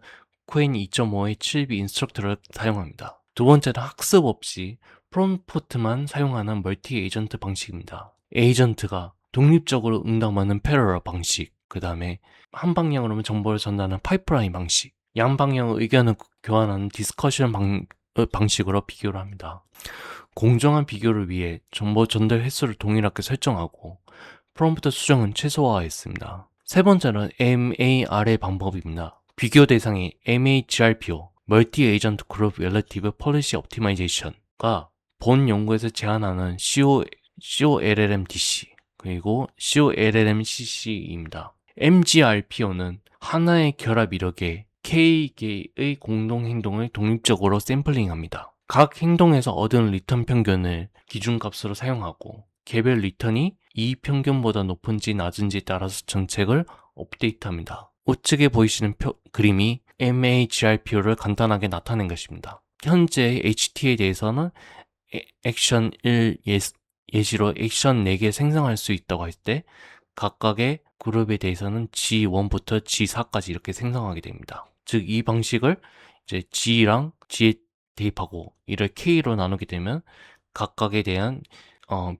Qwen 2.5의 7B 인스트럭트를 사용합니다. 두 번째는 학습 없이 프롬프트만 사용하는 멀티 에이전트 방식입니다. 에이전트가 독립적으로 응답하는 패러럴 방식, 그 다음에 한 방향으로만 정보를 전달하는 파이프라인 방식, 양방향 의견을 교환하는 디스커션 방식으로 비교를 합니다. 공정한 비교를 위해 정보 전달 횟수를 동일하게 설정하고 프롬프트 수정은 최소화했습니다. 세 번째는 MAR의 방법입니다. 비교 대상이 MAGRPO, 멀티 에이전트 그룹 렐러티브 폴리시 옵티마이제이션과 본 연구에서 제안하는 COLLMDC 그리고 COLLMCC입니다. MGRPO는 하나의 결합 이력에 K개의 공동행동을 독립적으로 샘플링합니다. 각 행동에서 얻은 리턴 평균을 기준값으로 사용하고 개별 리턴이 이 평균보다 높은지 낮은지에 따라서 정책을 업데이트합니다. 우측에 보이시는 그림이 MAGRPO를 간단하게 나타낸 것입니다. 현재 HT에 대해서는 액션 1 예시로 액션 4개 생성할 수 있다고 할 때 각각의 그룹에 대해서는 G1부터 G4까지 이렇게 생성하게 됩니다. 즉 이 방식을 이제 G랑 G에 대입하고 이를 K로 나누게 되면 각각에 대한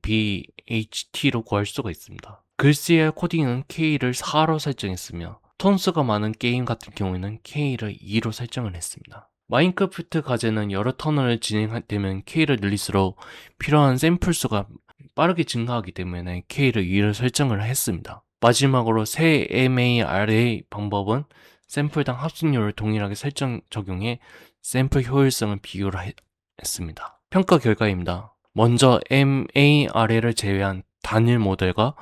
BHT로 구할 수가 있습니다. 글씨의 코딩은 K를 4로 설정했으며 톤수가 많은 게임 같은 경우에는 K를 2로 설정을 했습니다. 마인크래프트 과제는 여러 턴을 진행되면 K를 늘릴수록 필요한 샘플 수가 빠르게 증가하기 때문에 K를 2로 설정을 했습니다. 마지막으로 새 MAR의 방법은 샘플당 합숙률을 동일하게 적용해 샘플 효율성을 비교를 했습니다. 평가 결과입니다. 먼저 MAR을 제외한 단일 모델과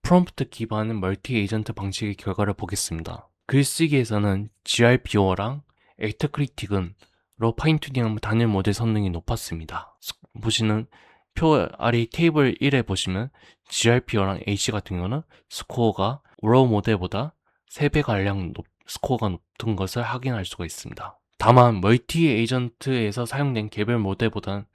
프롬프트 기반 멀티 에이전트 방식의 결과를 보겠습니다. 글쓰기에서는 GRPO랑 액터 크리틱은로 파인튜닝하면 단일 모델 성능이 높았습니다. 보시는 표 아래 테이블 1에 보시면 GRPO랑 AC 같은 경우는 스코어가 로우 모델보다 3배가량 스코어가 높은 것을 확인할 수가 있습니다. 다만 멀티 에이전트에서 사용된 개별 모델보다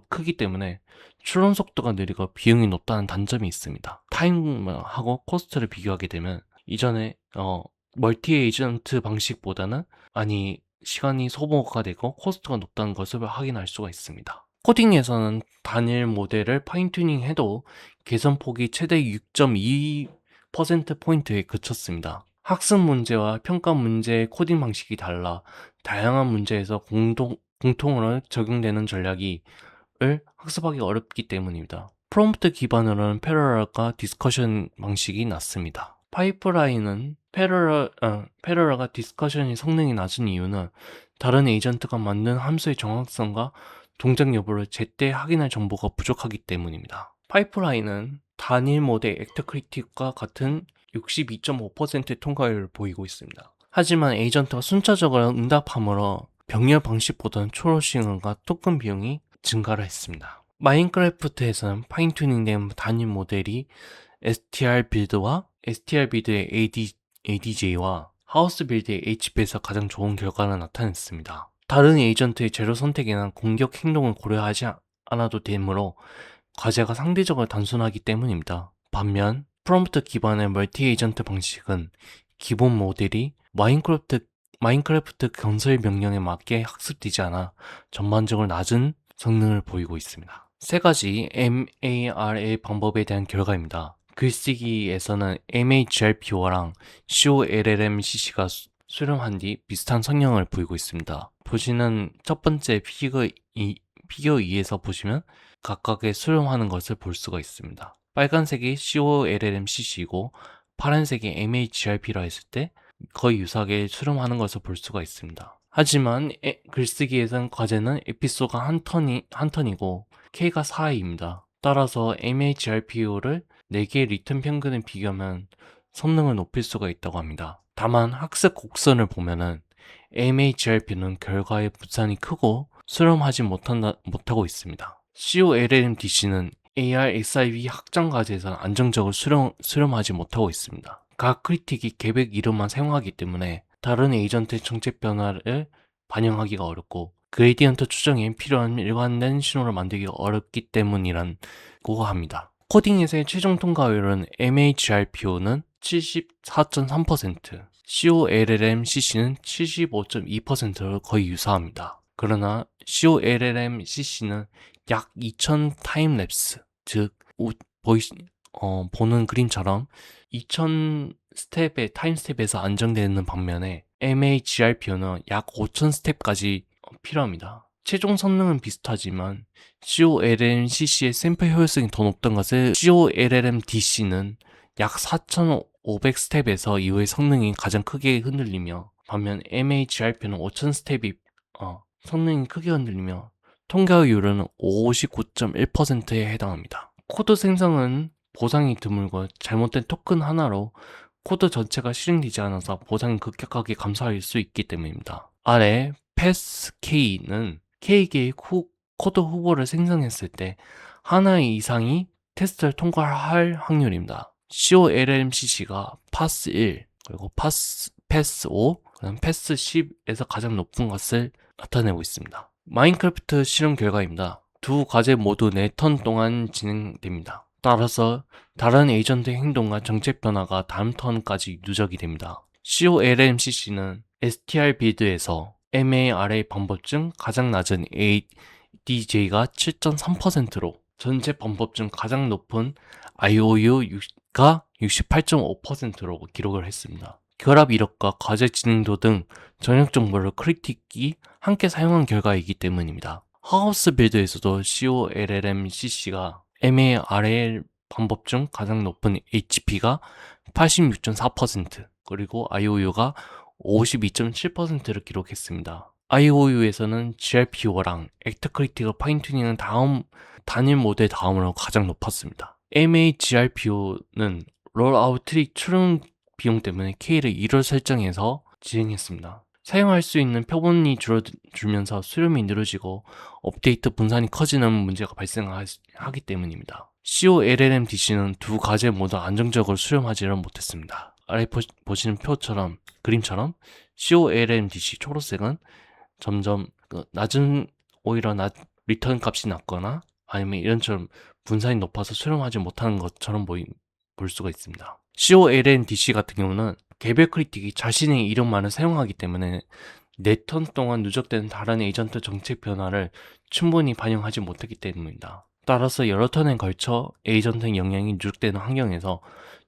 크기 때문에 추론 속도가 느리고 비용이 높다는 단점이 있습니다. 타임하고 코스트를 비교하게 되면 이전에 멀티 에이전트 방식보다는 시간이 소모가 되고 코스트가 높다는 것을 확인할 수가 있습니다. 코딩에서는 단일 모델을 파인튜닝해도 개선폭이 최대 6.2%포인트에 그쳤습니다. 학습 문제와 평가 문제의 코딩 방식이 달라 다양한 문제에서 공통으로 적용되는 전략을 학습하기 어렵기 때문입니다. 프롬프트 기반으로는 패러럴과 디스커션 방식이 낫습니다. 파이프라인은 패러럴과 디스커션이 성능이 낮은 이유는 다른 에이전트가 만든 함수의 정확성과 동작 여부를 제때 확인할 정보가 부족하기 때문입니다. 파이프라인은 단일 모델 액터크리틱과 같은 62.5%의 통과율을 보이고 있습니다. 하지만 에이전트가 순차적으로 응답함으로 병렬 방식보다는 초로 시간과 토큰 비용이 증가를 했습니다. 마인크래프트에서는 파인튜닝된 단일 모델이 STR 빌드의 ADJ와 하우스 빌드의 HP에서 가장 좋은 결과를 나타냈습니다. 다른 에이전트의 재료 선택이나 공격 행동을 고려하지 않아도 되므로 과제가 상대적으로 단순하기 때문입니다. 반면 프롬프트 기반의 멀티 에이전트 방식은 기본 모델이 마인크래프트 건설 명령에 맞게 학습되지 않아 전반적으로 낮은 성능을 보이고 있습니다. 세 가지 MAR의 방법에 대한 결과입니다. 글쓰기에서는 MAGRPO랑 COLLMCC가 수렴한 뒤 비슷한 성능을 보이고 있습니다. 보시는 첫 번째 피겨 2에서 보시면 각각의 수렴하는 것을 볼 수가 있습니다. 빨간색이 COLLMCC이고 파란색이 MAGRP라 했을 때 거의 유사하게 수렴하는 것을 볼 수가 있습니다. 하지만 글쓰기에선 과제는 에피소드가 한 턴이고 K가 4입니다. 따라서 MAGRPO를 4개의 리턴 평균을 비교하면 성능을 높일 수가 있다고 합니다. 다만 학습 곡선을 보면은 MAGRP는 결과의 분산이 크고 수렴하지 못하고 있습니다. COLLMDC는 ARXIV 학장 과제에서는 안정적으로 수렴하지 못하고 있습니다. 각 크리틱이 계획 이름만 사용하기 때문에 다른 에이전트의 정책 변화를 반영하기가 어렵고 그레디언트 추정에 필요한 일관된 신호를 만들기가 어렵기 때문이라고 합니다. 코딩에서의 최종 통과율은 MAGRPO는 74.3%, COLLMCC는 75.2%로 거의 유사합니다. 그러나 COLLMCC는 약 2000 타임랩스, 즉 보는 그림처럼 2000 스텝의 타임스텝에서 안정되는 반면에 MAGRPO는 약 5000 스텝까지 필요합니다. 최종 성능은 비슷하지만 COLLMCC의 샘플 효율성이 더 높던 것을 COLLMDC는 약 4500 스텝에서 이후의 성능이 가장 크게 흔들리며 반면 MAGRP는 5000 스텝이 성능이 크게 흔들리며 통과율은 59.1%에 해당합니다. 코드 생성은 보상이 드물고 잘못된 토큰 하나로 코드 전체가 실행되지 않아서 보상이 급격하게 감소할 수 있기 때문입니다. 아래 PASS-K는 K개의 코드 후보를 생성했을 때 하나 이상이 테스트를 통과할 확률입니다. COLLMCC가 PASS1, 그리고 PASS5, 그다음 PASS10에서 가장 높은 것을 나타내고 있습니다. 마인크래프트 실험 결과입니다. 두 과제 모두 4턴 동안 진행됩니다. 따라서 다른 에이전트의 행동과 정책 변화가 다음 턴까지 누적이 됩니다. COLLMCC는 STR 빌드에서 MAR의 방법 중 가장 낮은 ADJ가 7.3%로 전체 방법 중 가장 높은 IOU가 68.5%로 기록을 했습니다. 결합 이력과 과제 진행도 등 전역 정보를 크리틱이 함께 사용한 결과이기 때문입니다. 하우스 빌드에서도 COLLMCC가 MARL 방법 중 가장 높은 HP가 86.4% 그리고 IOU가 52.7%를 기록했습니다. IOU에서는 GRPO랑 액터크리틱을 파인튜닝한 단일 모델 다음으로 가장 높았습니다. MAGRPO는 롤아웃 트리 추론 비용 때문에 K를 1월 설정해서 진행했습니다. 사용할 수 있는 표본이 줄어들면서 수렴이 느려지고 업데이트 분산이 커지는 문제가 발생하기 때문입니다. COLLMDC는 두 과제 모두 안정적으로 수렴하지는 못했습니다. 아래 보시는 표처럼 그림처럼 COLMDC 초록색은 점점 오히려 리턴 값이 낮거나 아니면 이런처럼 분산이 높아서 수렴하지 못하는 것처럼 볼 수가 있습니다. COLMDC 같은 경우는 개별 크리틱이 자신의 이력만을 사용하기 때문에 네 턴 동안 누적되는 다른 에이전트 정책 변화를 충분히 반영하지 못했기 때문입니다. 따라서 여러 턴에 걸쳐 에이전트 영향이 누적되는 환경에서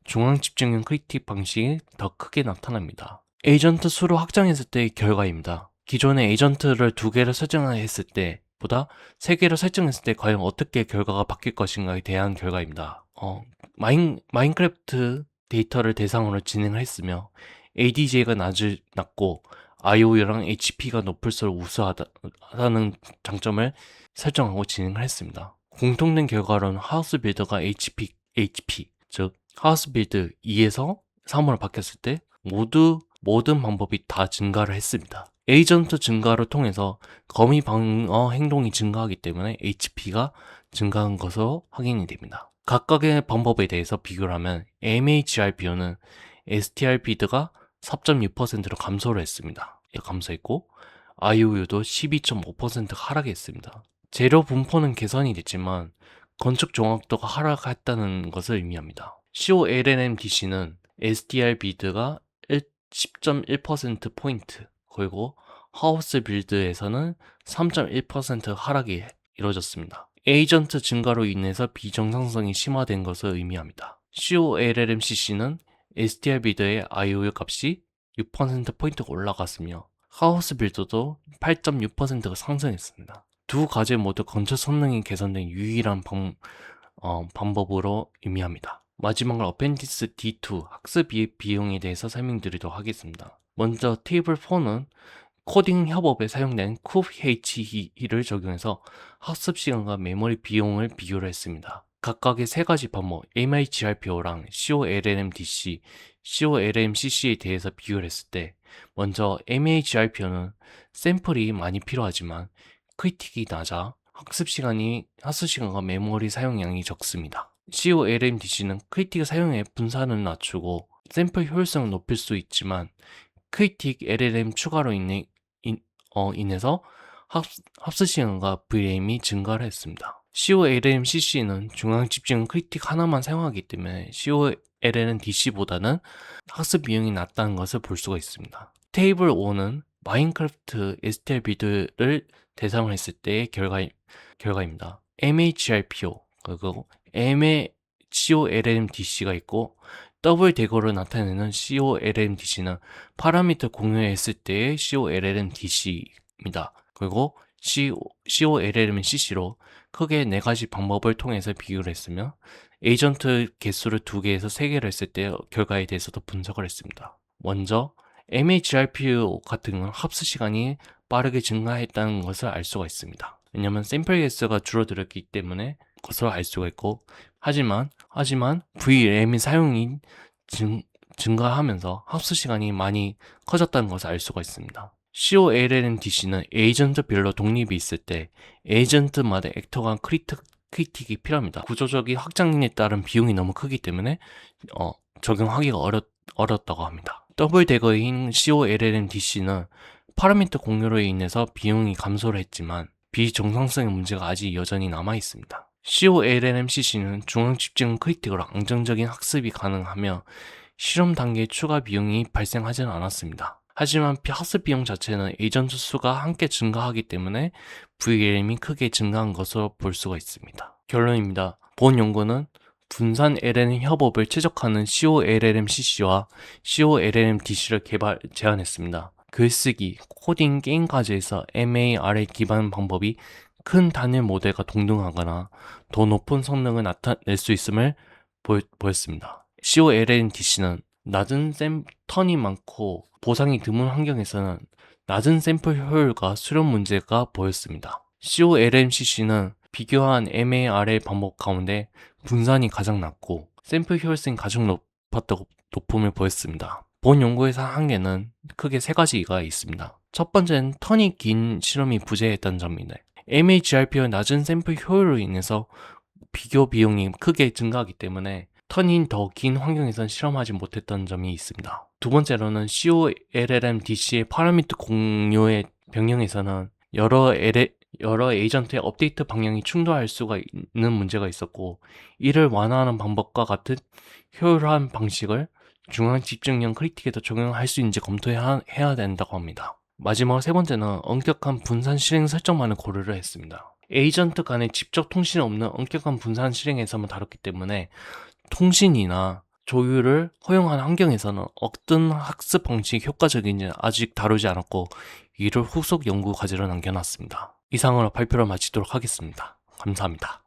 중앙 집중형 크리틱 방식이 더 크게 나타납니다. 에이전트 수를 확장했을 때의 결과입니다. 기존의 에이전트를 2개를 설정했을 때보다 3개를 설정했을 때 과연 어떻게 결과가 바뀔 것인가에 대한 결과입니다. 마인크래프트 데이터를 대상으로 진행을 했으며 ADJ가 낮고 IOU랑 HP가 높을수록 우수하다는 장점을 설정하고 진행을 했습니다. 공통된 결과로는 하우스 빌드가 HP, 즉 하우스 빌드 2에서 3으로 바뀌었을 때 모든 방법이 다 증가를 했습니다. 에이전트 증가를 통해서 거미 방어 행동이 증가하기 때문에 HP가 증가한 것으로 확인이 됩니다. 각각의 방법에 대해서 비교를 하면 MHR 비율은 STR 비드가 4.6%로 감소를 했습니다. 감소했고 IOU도 12.5% 하락했습니다. 재료 분포는 개선이 됐지만 건축 정확도가 하락했다는 것을 의미합니다. COLMDC는 STR 비드가 10.1%포인트 그리고 하우스 빌드에서는 3.1% 하락이 이루어졌습니다. 에이전트 증가로 인해서 비정상성이 심화된 것을 의미합니다. COLMCC는 STR 빌드의 IOU 값이 6%포인트가 올라갔으며 하우스 빌드도 8.6%가 상승했습니다. 두 가지 모두 건축 성능이 개선된 유일한 방법으로 의미합니다. 마지막으로 어펜디스 D2 학습 비용에 대해서 설명드리도록 하겠습니다. 먼저 테이블 4는 코딩 협업에 사용된 CUBH를 적용해서 학습 시간과 메모리 비용을 비교를 했습니다. 각각의 세 가지 방법 MHRPO랑 COLMDC, COLMCC에 대해서 비교를 했을 때 먼저 MHRPO는 샘플이 많이 필요하지만 크리틱이 낮아 학습 시간과 메모리 사용량이 적습니다. COLMDC는 크리틱 사용의 분산을 낮추고 샘플 효율성을 높일 수 있지만 크리틱 LLM 추가로 인해서 합수 시간과 VRAM이 증가를 했습니다. COLMCC는 중앙 집중 크리틱 하나만 사용하기 때문에 COLMDC보다는 학습 비용이 낮다는 것을 볼 수가 있습니다. 테이블 5는 마인크래프트 STL 빌드를 대상으로 했을 때의 결과입니다. MHRPO 그리고 COLMDC가 있고 더블 대거로 나타내는 COLMDC는 파라미터 공유했을 때의 COLMDC입니다. 그리고 COLMCC로 크게 4가지 방법을 통해서 비교를 했으며 에이전트 개수를 2개에서 3개를 했을 때 결과에 대해서도 분석을 했습니다. 먼저 MHRPO 같은 경우는 합수 시간이 빠르게 증가했다는 것을 알 수가 있습니다. 왜냐하면 샘플 개수가 줄어들었기 때문에 것을 알 수가 있고 하지만 VRAM 사용이 증가하면서 합수 시간이 많이 커졌다는 것을 알 수가 있습니다. COLMDC는 에이전트별로 독립이 있을 때 에이전트마다 액터간 크리틱이 필요합니다. 구조적인 확장에 따른 비용이 너무 크기 때문에 적용하기가 어렵다고 합니다. 더블 대거인 COLMDC는 파라미터 공유로 인해서 비용이 감소를 했지만 비정상성의 문제가 아직 여전히 남아 있습니다. COLMCC는 중앙 집중 크리틱으로 안정적인 학습이 가능하며 실험 단계의 추가 비용이 발생하지는 않았습니다. 하지만 학습 비용 자체는 에이전트 수가 함께 증가하기 때문에 VRAM이 크게 증가한 것으로 볼 수가 있습니다. 결론입니다. 본 연구는 분산 LLM 협업을 최적화하는 COLMCC와 COLMDC를 제안했습니다. 글쓰기, 코딩, 게임 과제에서 MAR의 기반 방법이 큰 단일 모델과 동등하거나 더 높은 성능을 나타낼 수 있음을 보였습니다. COLMDC는 낮은 턴이 많고 보상이 드문 환경에서는 낮은 샘플 효율과 수렴 문제가 보였습니다. COLMCC는 비교한 MAR의 방법 가운데 분산이 가장 낮고 샘플 효율성이 가장 높음을 보였습니다. 본 연구에서 한계는 크게 3가지가 있습니다. 첫 번째는 턴이 긴 실험이 부재했다는 점입니다. MHRP의 낮은 샘플 효율로 인해서 비교 비용이 크게 증가하기 때문에 턴인 더 긴 환경에선 실험하지 못했던 점이 있습니다. 두 번째로는 COLLM-DC의 파라미터 공유의 변경에서는 여러 에이전트의 업데이트 방향이 충돌할 수가 있는 문제가 있었고, 이를 완화하는 방법과 같은 효율화한 방식을 중앙 집중형 크리틱에도 적용할 수 있는지 검토해야 된다고 합니다. 마지막 세 번째는 엄격한 분산 실행 설정만을 고려를 했습니다. 에이전트 간의 직접 통신이 없는 엄격한 분산 실행에서만 다뤘기 때문에 통신이나 조율을 허용하는 환경에서는 어떤 학습 방식이 효과적인지는 아직 다루지 않았고, 이를 후속 연구 과제로 남겨놨습니다. 이상으로 발표를 마치도록 하겠습니다. 감사합니다.